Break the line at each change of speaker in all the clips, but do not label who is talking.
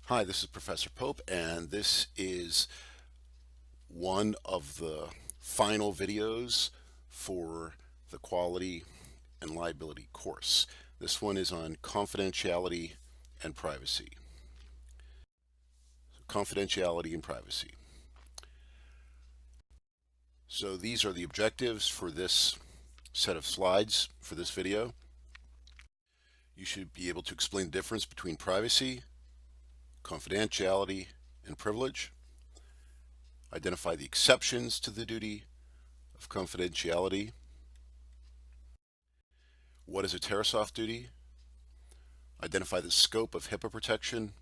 Hi, this is Professor Pope, and this is one of the final videos for the Quality and Liability course. This one is on confidentiality and privacy. Confidentiality and privacy. So these are the objectives for this set of slides for this video. You should be able to explain the difference between privacy, confidentiality, and privilege. Identify the exceptions to the duty of confidentiality. What is a Tarasoff duty? Identify the scope of HIPAA protection.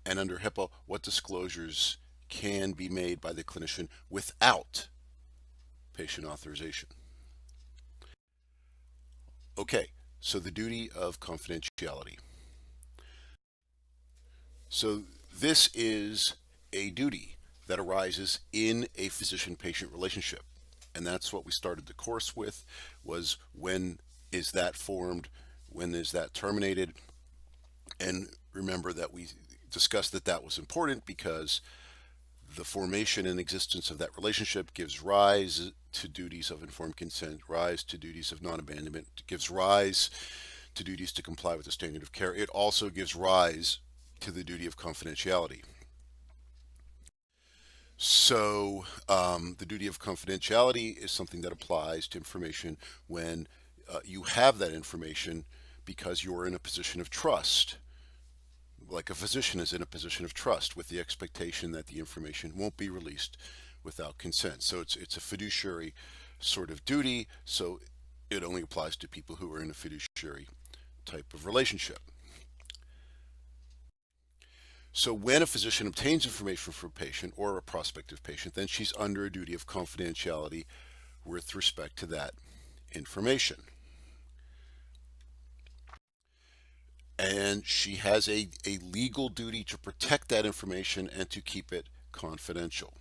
And under HIPAA, what disclosures can be made by the clinician without patient authorization. Okay, so the duty of confidentiality. So this is a duty that arises in a physician-patient relationship. And that's what we started the course with, was when is that formed, when is that terminated. And remember that we discussed that that was important because the formation and existence of that relationship gives rise to duties of informed consent, rise to duties of non-abandonment, gives rise to duties to comply with the standard of care. It also gives rise to the duty of confidentiality. So the duty of confidentiality is something that applies to information when you have that information because you're in a position of trust, like a physician is in a position of trust with the expectation that the information won't be released without consent. So it's a fiduciary sort of duty, so it only applies to people who are in a fiduciary type of relationship. So when a physician obtains information from a patient or a prospective patient, then she's under a duty of confidentiality with respect to that information. And she has a legal duty to protect that information and to keep it confidential.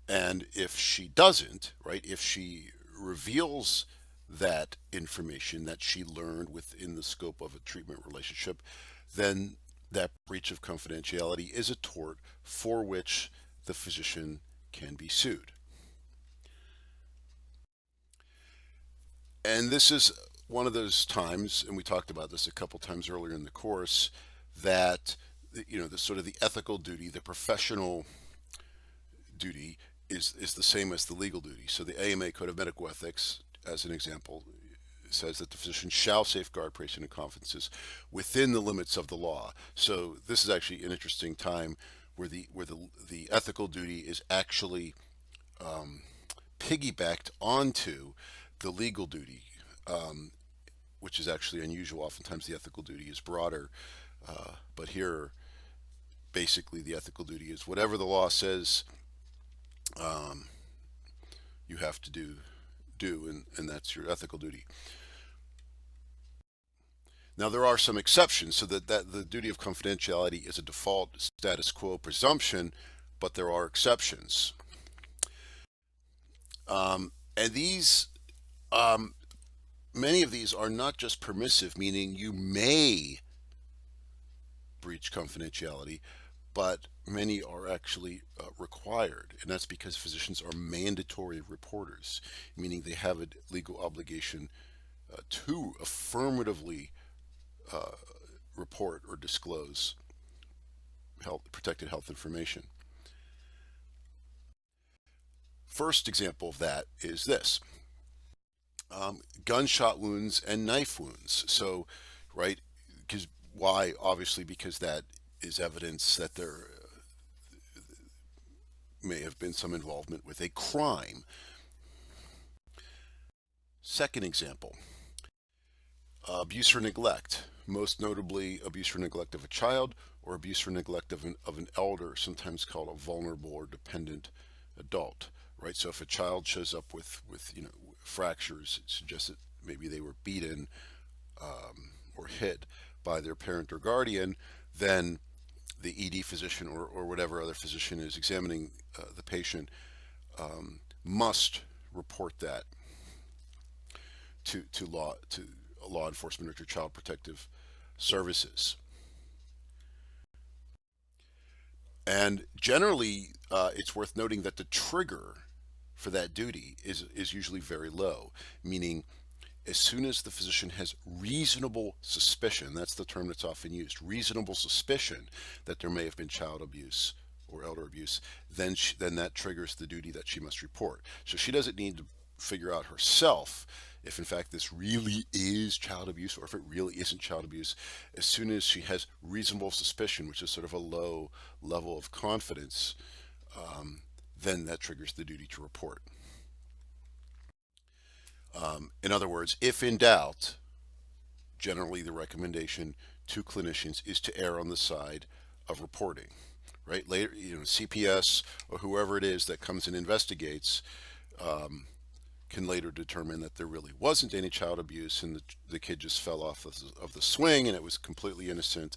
And if she doesn't, right, if she reveals that information that she learned within the scope of a treatment relationship, then that breach of confidentiality is a tort for which the physician can be sued. And this is one of those times, and we talked about this a couple times earlier in the course, that the sort of the ethical duty, the professional duty is the same as the legal duty. So the AMA Code of Medical Ethics, as an example, says that the physician shall safeguard patient confidences within the limits of the law. So this is actually an interesting time where the ethical duty is actually piggybacked onto the legal duty, which is actually unusual. Oftentimes the ethical duty is broader, but here basically the ethical duty is whatever the law says you have to do, and that's your ethical duty. Now there are some exceptions, so that the duty of confidentiality is a default status quo presumption, but there are exceptions. And these, many of these are not just permissive, meaning you may breach confidentiality, but many are actually required, and that's because physicians are mandatory reporters, meaning they have a legal obligation to affirmatively report or disclose protected health information. First example of that is this: gunshot wounds and knife wounds. So, right, because why? Obviously, because that is evidence that there may have been some involvement with a crime. Second example, abuse or neglect, most notably abuse or neglect of a child or abuse or neglect of an elder, sometimes called a vulnerable or dependent adult, right? So if a child shows up with fractures, it suggests that maybe they were beaten or hit by their parent or guardian, then the ED physician or whatever other physician is examining the patient must report that to law enforcement or to child protective services. And generally, it's worth noting that the trigger for that duty is usually very low, meaning as soon as the physician has reasonable suspicion, that's the term that's often used, reasonable suspicion that there may have been child abuse or elder abuse, then that triggers the duty that she must report. So she doesn't need to figure out herself if in fact this really is child abuse or if it really isn't child abuse. As soon as she has reasonable suspicion, which is sort of a low level of confidence, then that triggers the duty to report. In other words, if in doubt, generally the recommendation to clinicians is to err on the side of reporting. Right later, CPS or whoever it is that comes and investigates can later determine that there really wasn't any child abuse and the kid just fell off of the swing and it was completely innocent.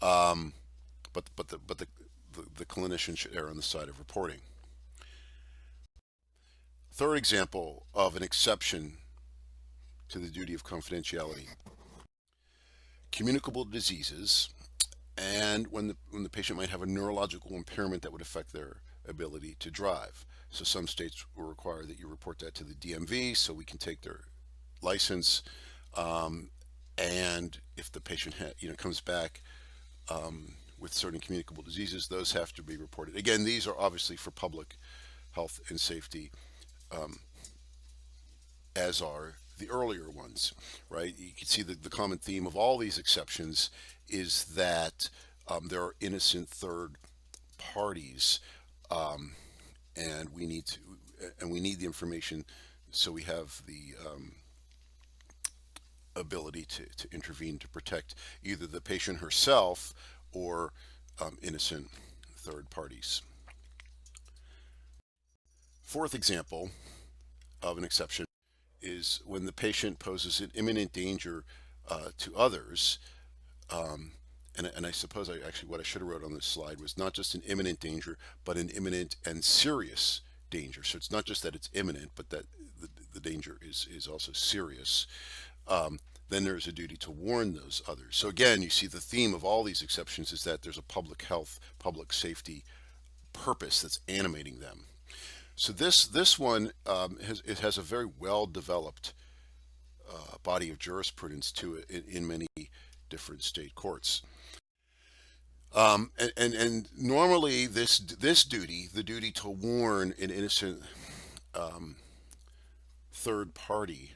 But the clinician should err on the side of reporting. Third example of an exception to the duty of confidentiality: communicable diseases, and when the patient might have a neurological impairment that would affect their ability to drive. So some states will require that you report that to the DMV so we can take their license. And if the patient comes back with certain communicable diseases, those have to be reported. Again, these are obviously for public health and safety, as are the earlier ones, right? You can see the common theme of all these exceptions is that there are innocent third parties, and we need the information, so we have the ability to intervene to protect either the patient herself or innocent third parties. Fourth example of an exception is when the patient poses an imminent danger to others. And I suppose what I should have wrote on this slide was not just an imminent danger, but an imminent and serious danger. So it's not just that it's imminent, but that the danger is also serious. Then there's a duty to warn those others. So again, you see the theme of all these exceptions is that there's a public health, public safety purpose that's animating them. So this one has a very well developed body of jurisprudence to it in many different state courts. And normally this duty, the duty to warn an innocent third party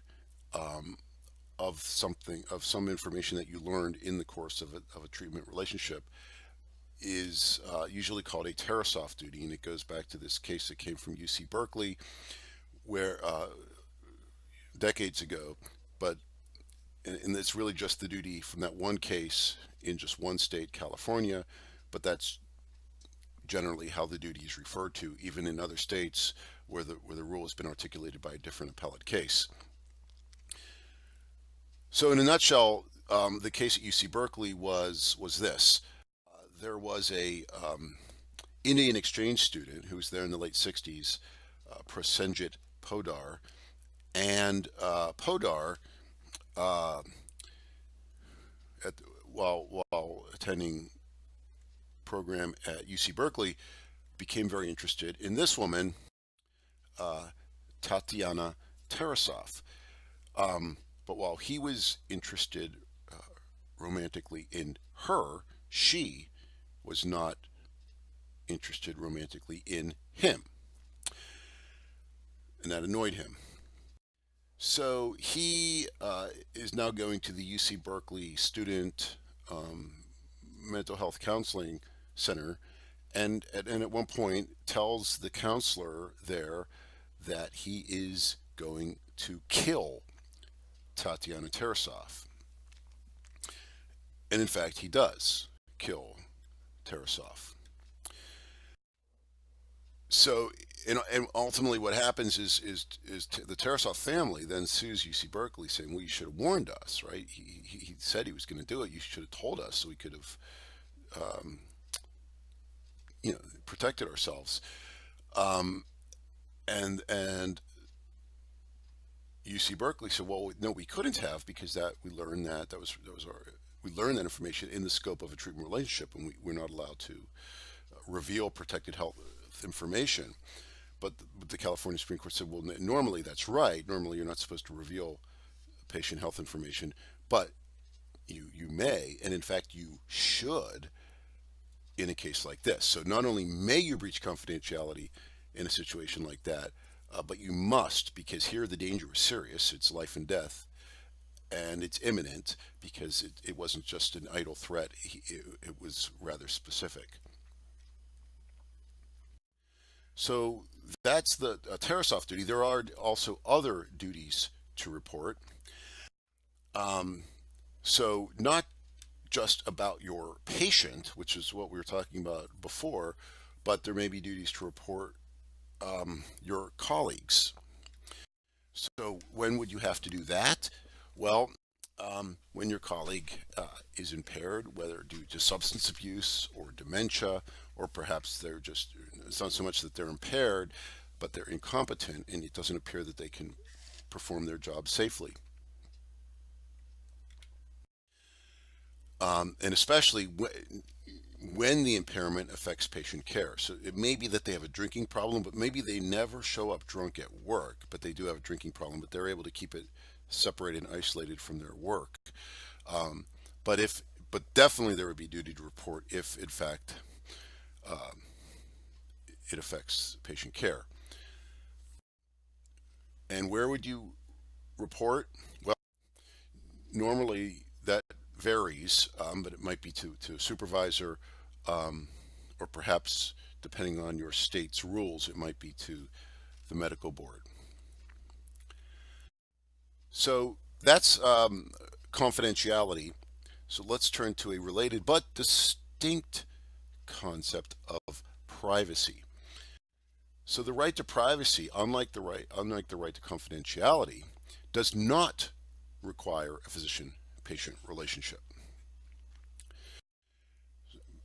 of some information that you learned in the course of a treatment relationship, is usually called a Tarasoff duty, and it goes back to this case that came from UC Berkeley, where decades ago, and it's really just the duty from that one case in just one state, California, but that's generally how the duty is referred to, even in other states where the rule has been articulated by a different appellate case. So in a nutshell, the case at UC Berkeley was this. There was a Indian exchange student who was there in the late 60s, Prosenjit Podar, and Podar, while attending program at UC Berkeley, became very interested in this woman, Tatiana Tarasoff. But while he was interested romantically in her, she was not interested romantically in him. And that annoyed him. So he is now going to the UC Berkeley Student Mental Health Counseling Center, and at one point tells the counselor there that he is going to kill Tatiana Tarasoff. And in fact, he does kill Tarasoff. So, and ultimately what happens is the Tarasoff family then sues UC Berkeley, saying, well, you should have warned us, right? He said he was going to do it. You should have told us so we could have, protected ourselves. And UC Berkeley said, well, no, we couldn't have, because that we learned that was we learn that information in the scope of a treatment relationship, and we're not allowed to reveal protected health information. But the California Supreme Court said, well, normally that's right. Normally you're not supposed to reveal patient health information, but you may, and in fact you should, in a case like this. So not only may you breach confidentiality in a situation like that, but you must, because here the danger is serious. It's life and death, and it's imminent, because it wasn't just an idle threat. It was rather specific. So that's the terrace off duty. There are also other duties to report. So not just about your patient, which is what we were talking about before, but there may be duties to report your colleagues. So when would you have to do that? Well, when your colleague is impaired, whether due to substance abuse or dementia, or perhaps it's not so much that they're impaired, but they're incompetent, and it doesn't appear that they can perform their job safely. And especially when the impairment affects patient care. So it may be that they have a drinking problem, but maybe they never show up drunk at work, but they do have a drinking problem, but they're able to keep it separated and isolated from their work. But definitely there would be duty to report if, in fact, it affects patient care. And where would you report? Well, normally that varies, but it might be to a supervisor, or perhaps, depending on your state's rules, it might be to the medical board. So that's confidentiality. So let's turn to a related but distinct concept of privacy. So the right to privacy, unlike the right to confidentiality, does not require a physician-patient relationship.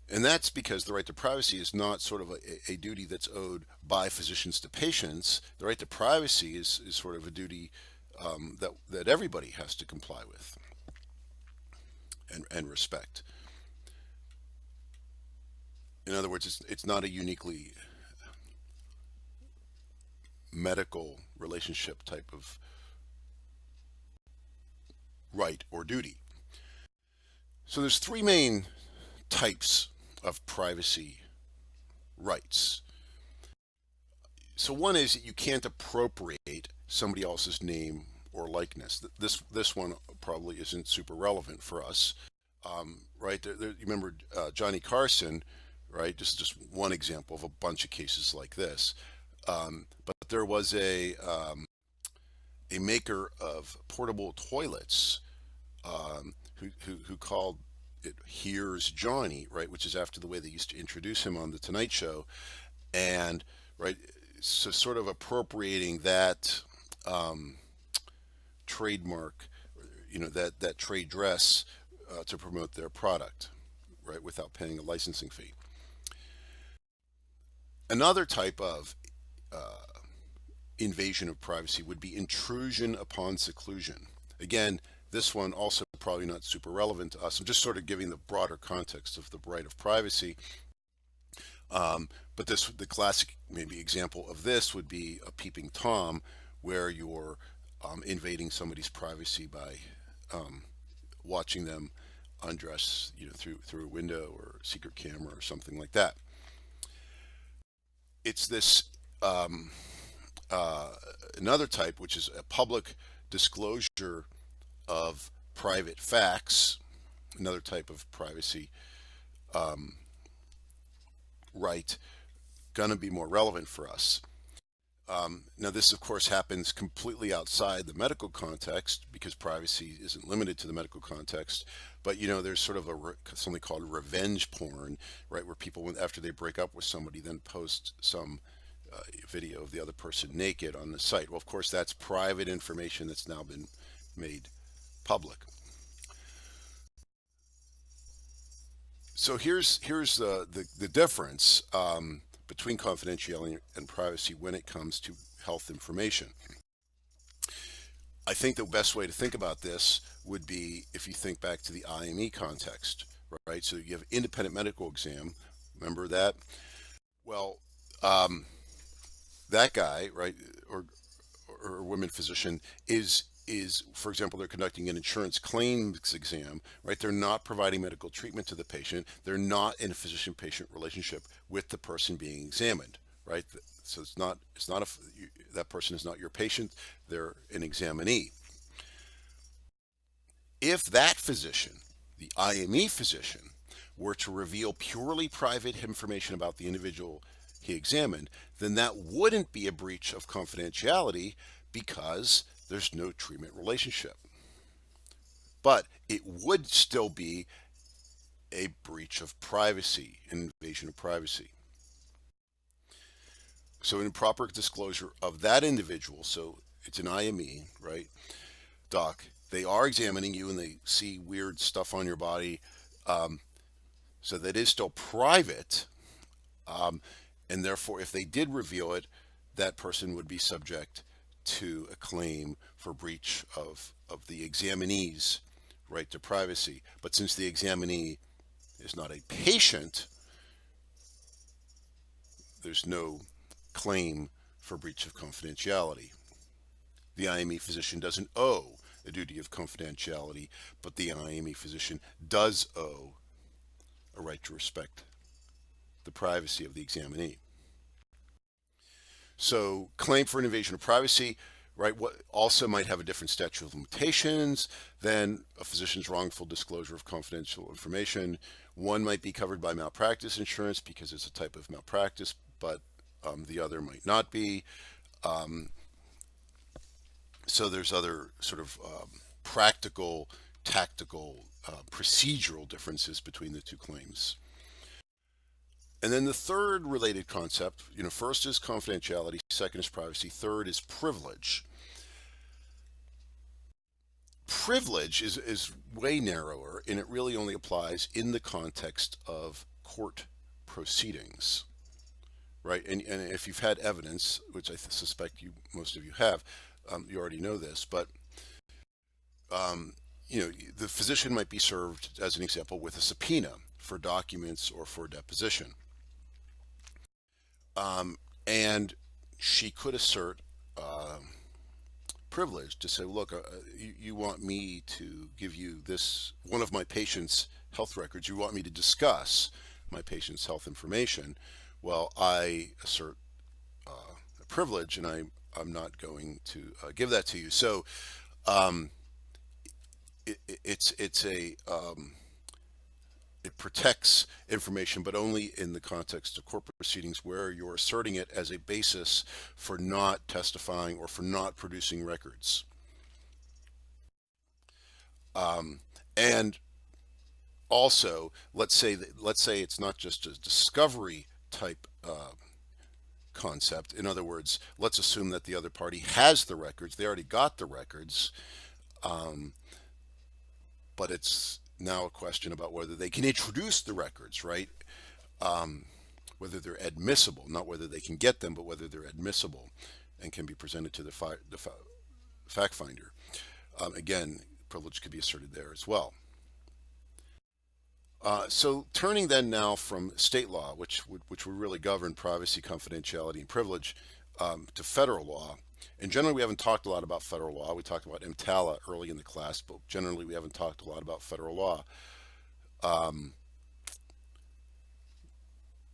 And that's because the right to privacy is not sort of a duty that's owed by physicians to patients. The right to privacy is sort of a duty that everybody has to comply with and respect. In other words, it's not a uniquely medical relationship type of right or duty. So there's three main types of privacy rights. So one is that you can't appropriate somebody else's name or likeness. This one probably isn't super relevant for us, right? You remember Johnny Carson, right? Just one example of a bunch of cases like this. But there was a maker of portable toilets who called it "Here's Johnny," right, which is after the way they used to introduce him on the Tonight Show, and right, so sort of appropriating that trademark, that trade dress to promote their product, right, without paying a licensing fee. Another type of invasion of privacy would be intrusion upon seclusion. Again, this one also probably not super relevant to us. I'm just sort of giving the broader context of the right of privacy. But the classic maybe example of this would be a peeping Tom, where you're invading somebody's privacy by watching them undress, through a window or a secret camera or something like that. It's this another type, which is a public disclosure of private facts, another type of privacy right, going to be more relevant for us. Now this of course happens completely outside the medical context, because privacy isn't limited to the medical context, but there's sort of something called revenge porn, right, where people, after they break up with somebody, then post some video of the other person naked on the site. Well, of course that's private information that's now been made public. So here's the difference between confidentiality and privacy when it comes to health information. I think the best way to think about this would be if you think back to the IME context, right? So you have independent medical exam. Remember that? Well, um, that guy, right, or women physician is, for example, they're conducting an insurance claims exam, right? They're not providing medical treatment to the patient. They're not in a physician-patient relationship with the person being examined, right? So it's not that person is not your patient. They're an examinee. If that physician, the IME physician, were to reveal purely private information about the individual he examined, then that wouldn't be a breach of confidentiality because there's no treatment relationship. But it would still be a breach of privacy, an invasion of privacy. So, an improper disclosure of that individual, so it's an IME, right? Doc, they are examining you and they see weird stuff on your body. Um, so that is still private. Um, and therefore, if they did reveal it, that person would be subject to a claim for breach of the examinee's right to privacy. But since the examinee is not a patient, there's no claim for breach of confidentiality. The IME physician doesn't owe a duty of confidentiality, but the IME physician does owe a right to respect the privacy of the examinee. So, claim for an invasion of privacy, right, what also might have a different statute of limitations than a physician's wrongful disclosure of confidential information. One might be covered by malpractice insurance because it's a type of malpractice, but the other might not be. Um, so there's other sort of practical, tactical, procedural differences between the two claims. And then the third related concept, first is confidentiality, second is privacy, third is privilege. Privilege is way narrower, and it really only applies in the context of court proceedings, right? And if you've had evidence, which I suspect most of you have, you already know this, but um, the physician might be served, as an example, with a subpoena for documents or for deposition. And she could assert privilege to say, look, you want me to give you this, one of my patient's health records, you want me to discuss my patient's health information. Well, I assert a privilege and I'm not going to give that to you. So um, it's a it protects information, but only in the context of corporate proceedings where you're asserting it as a basis for not testifying or for not producing records. And also, let's say it's not just a discovery type concept. In other words, let's assume that the other party has the records; they already got the records, um, but it's now a question about whether they can introduce the records, right? Um, whether they're admissible, not whether they can get them, but whether they're admissible and can be presented to the fact finder. Again, privilege could be asserted there as well. So turning then now from state law, which would really govern privacy, confidentiality, and privilege, to federal law. And generally, we haven't talked a lot about federal law. We talked about EMTALA early in the class, but generally, we haven't talked a lot about federal law. Um,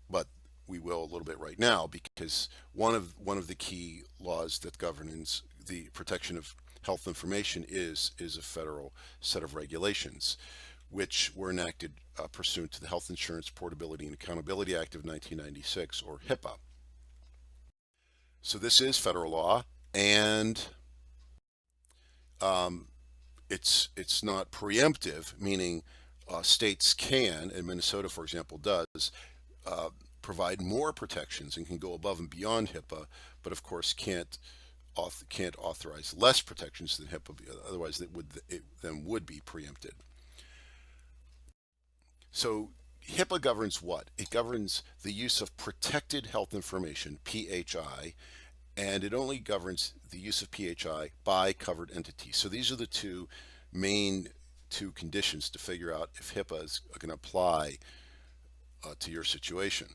but we will a little bit right now because one of the key laws that governs the protection of health information is a federal set of regulations, which were enacted pursuant to the Health Insurance Portability and Accountability Act of 1996, or HIPAA. So this is federal law, and um, it's not preemptive, meaning states can, and Minnesota, for example, does provide more protections and can go above and beyond HIPAA, but of course can't authorize less protections than HIPAA. Otherwise, it then would be preempted. So HIPAA governs what? It governs the use of protected health information, PHI, and it only governs the use of PHI by covered entities. So these are the main two conditions to figure out if HIPAA is going to apply to your situation.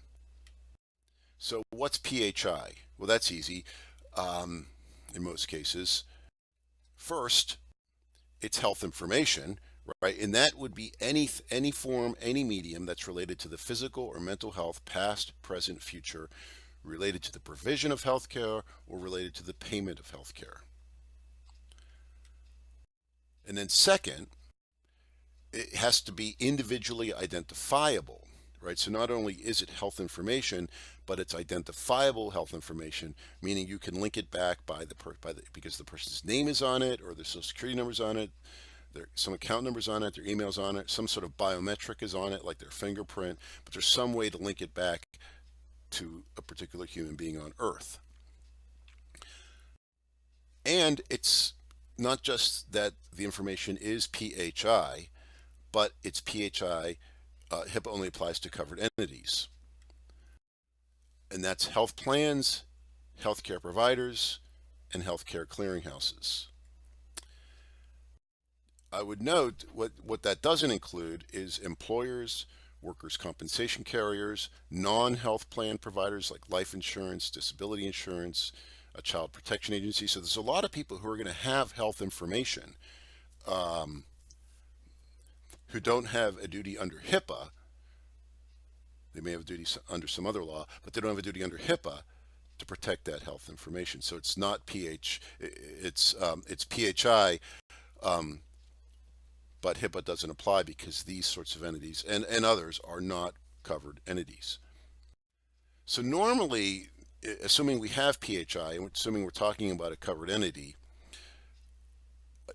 So what's PHI? Well, that's easy in most cases. First, it's health information, right? And that would be any form, any medium that's related to the physical or mental health, past, present, future, related to the provision of healthcare or related to the payment of healthcare. And then second, it has to be individually identifiable, right? So not only is it health information, but it's identifiable health information, meaning you can link it back because the person's name is on it, or their social security number is on it, some account numbers on it, their emails on it, some sort of biometric is on it, like their fingerprint, but there's some way to link it back to a particular human being on Earth. And it's not just that the information is PHI, but it's PHI, HIPAA only applies to covered entities. And that's health plans, healthcare providers, and healthcare clearinghouses. I would note what that doesn't include is employers, workers' compensation carriers, non-health plan providers like life insurance, disability insurance, a child protection agency. So there's a lot of people who are going to have health information who don't have a duty under HIPAA. They may have a duty under some other law, but they don't have a duty under HIPAA to protect that health information. So it's not it's PHI, but HIPAA doesn't apply because these sorts of entities and others are not covered entities. So normally, assuming we have PHI, and assuming we're talking about a covered entity,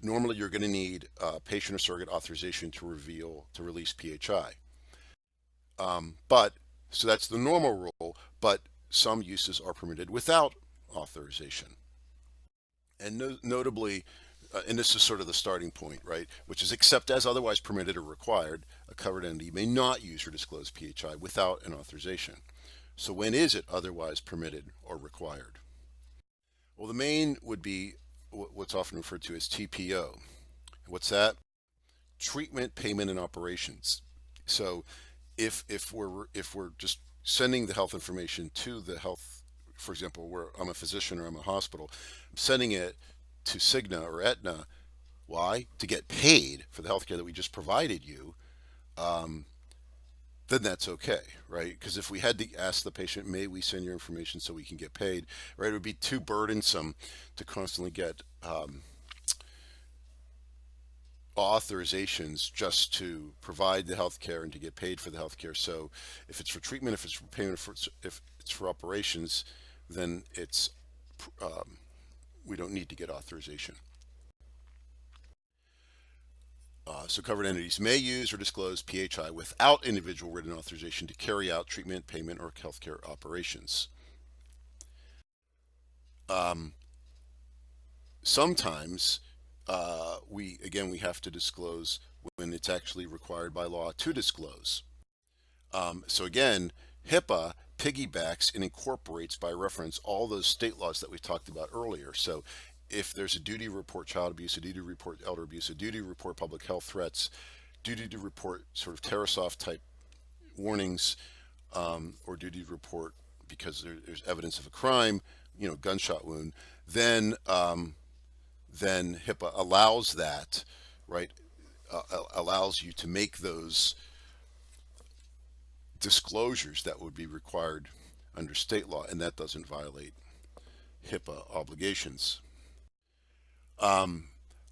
normally you're going to need patient or surrogate authorization to release PHI. So that's the normal rule, but some uses are permitted without authorization. And notably, and this is sort of the starting point, right? Which is except as otherwise permitted or required, a covered entity may not use or disclose PHI without an authorization. So when is it otherwise permitted or required? Well, the main would be what's often referred to as TPO. What's that? Treatment, payment, and operations. So if we're just sending the health information to the health, for example, where I'm a physician or I'm a hospital, I'm sending it to Cigna or Aetna. Why? To get paid for the healthcare that we just provided you. Then that's okay, right? Because if we had to ask the patient, may we send your information so we can get paid, right? It would be too burdensome to constantly get authorizations just to provide the healthcare and to get paid for the healthcare. So if it's for treatment, if it's for payment, if it's for operations, then it's we don't need to get authorization. So covered entities may use or disclose PHI without individual written authorization to carry out treatment, payment, or healthcare operations. Sometimes we have to disclose when it's actually required by law to disclose. So again, HIPAA piggybacks and incorporates by reference all those state laws that we talked about earlier. So if there's a duty to report child abuse, a duty to report elder abuse, a duty to report public health threats, duty to report sort of Tarasoff type warnings, or duty to report because there's evidence of a crime, gunshot wound, then HIPAA allows that, right? Allows you to make those disclosures that would be required under state law, and that doesn't violate HIPAA obligations.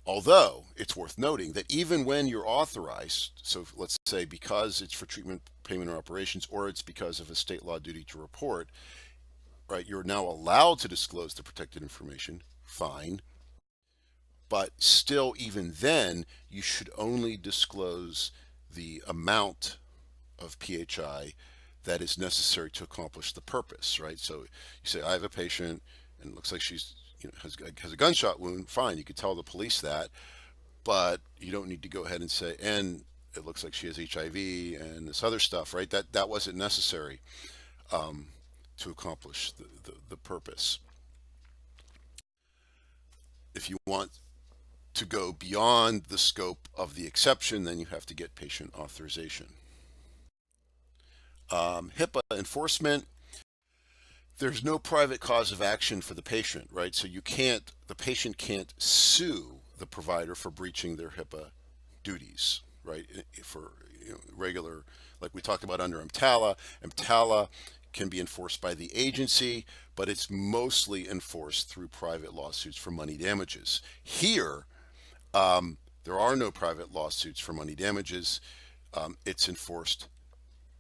Although it's worth noting that even when you're authorized, so let's say because it's for treatment, payment, or operations, or it's because of a state law duty to report, right, you're now allowed to disclose the protected information, fine. But still, even then, you should only disclose the amount of PHI that is necessary to accomplish the purpose, right? So you say, I have a patient and it looks like she's has a gunshot wound, fine, you could tell the police that, but you don't need to go ahead and say, and it looks like she has HIV and this other stuff, right? That wasn't necessary to accomplish the purpose. If you want to go beyond the scope of the exception, then you have to get patient authorization. HIPAA enforcement, there's no private cause of action for the patient, right? So the patient can't sue the provider for breaching their HIPAA duties, right? For regular, like we talked about under EMTALA can be enforced by the agency, but it's mostly enforced through private lawsuits for money damages. Here, there are no private lawsuits for money damages. It's enforced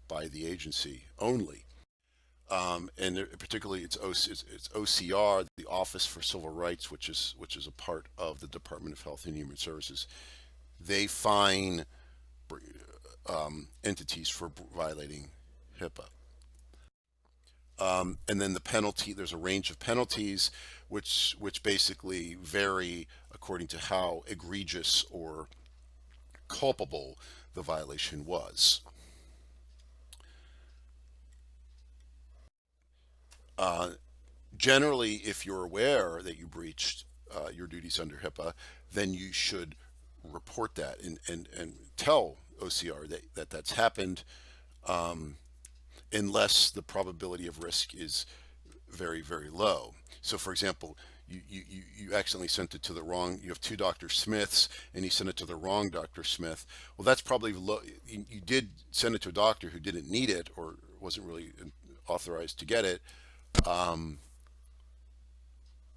by the agency only. And particularly it's OCR, the Office for Civil Rights, which is a part of the Department of Health and Human Services. They fine entities for violating HIPAA. And then the penalty, there's a range of penalties which basically vary according to how egregious or culpable the violation was. Generally, if you're aware that you breached your duties under HIPAA, then you should report that and tell OCR that that's happened, unless the probability of risk is very, very low. So for example, you accidentally sent it to the wrong, you have two Dr. Smiths and you sent it to the wrong Dr. Smith. Well, that's probably low. You did send it to a doctor who didn't need it or wasn't really authorized to get it.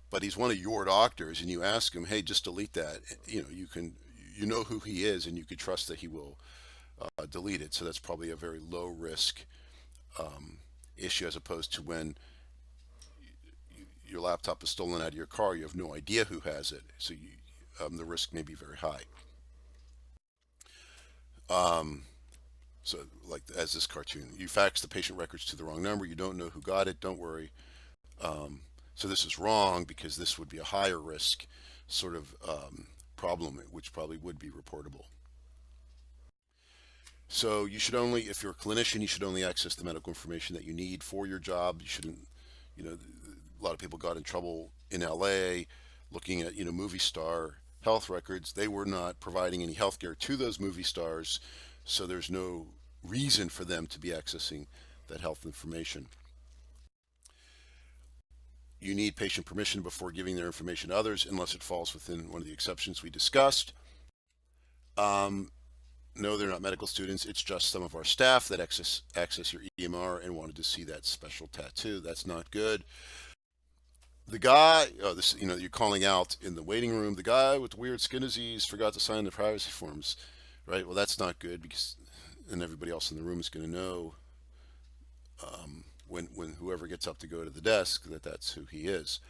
But he's one of your doctors and you ask him, hey, just delete that. You know who he is and you could trust that he will delete it. So that's probably a very low risk issue, as opposed to when your laptop is stolen out of your car, you have no idea who has it, so the risk may be very high. So like as this cartoon, you fax the patient records to the wrong number, you don't know who got it, don't worry. So this is wrong because this would be a higher risk sort of problem, which probably would be reportable. So you should only, if you're a clinician, you should only access the medical information that you need for your job. You shouldn't, a lot of people got in trouble in LA looking at, movie star health records. They were not providing any health care to those movie stars, so there's no reason for them to be accessing that health information. You need patient permission before giving their information to others, unless it falls within one of the exceptions we discussed. No, they're not medical students. It's just some of our staff that access your EMR and wanted to see that special tattoo. That's not good. The guy, you're calling out in the waiting room, the guy with the weird skin disease forgot to sign the privacy forms, right? Well, that's not good because, and everybody else in the room is going to know when whoever gets up to go to the desk that's who he is.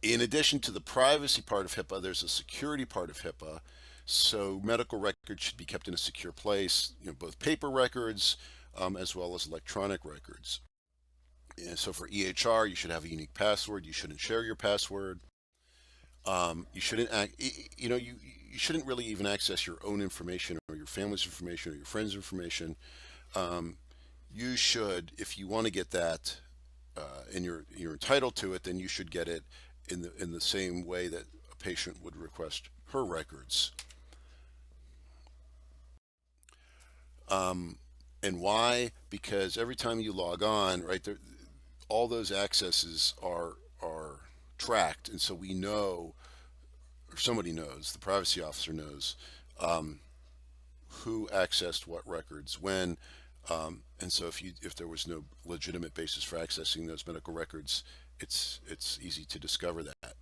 In addition to the privacy part of HIPAA, there's a security part of HIPAA. So medical records should be kept in a secure place, both paper records as well as electronic records. And so for EHR, you should have a unique password. You shouldn't share your password. You shouldn't you shouldn't really even access your own information or your family's information or your friends' information. You should, if you want to get that and you're entitled to it, then you should get it in the same way that a patient would request her records. And why? Because every time you log on, right, all those accesses are tracked, and so we know, or somebody knows, the privacy officer knows who accessed what records when, and so if there was no legitimate basis for accessing those medical records, it's easy to discover that.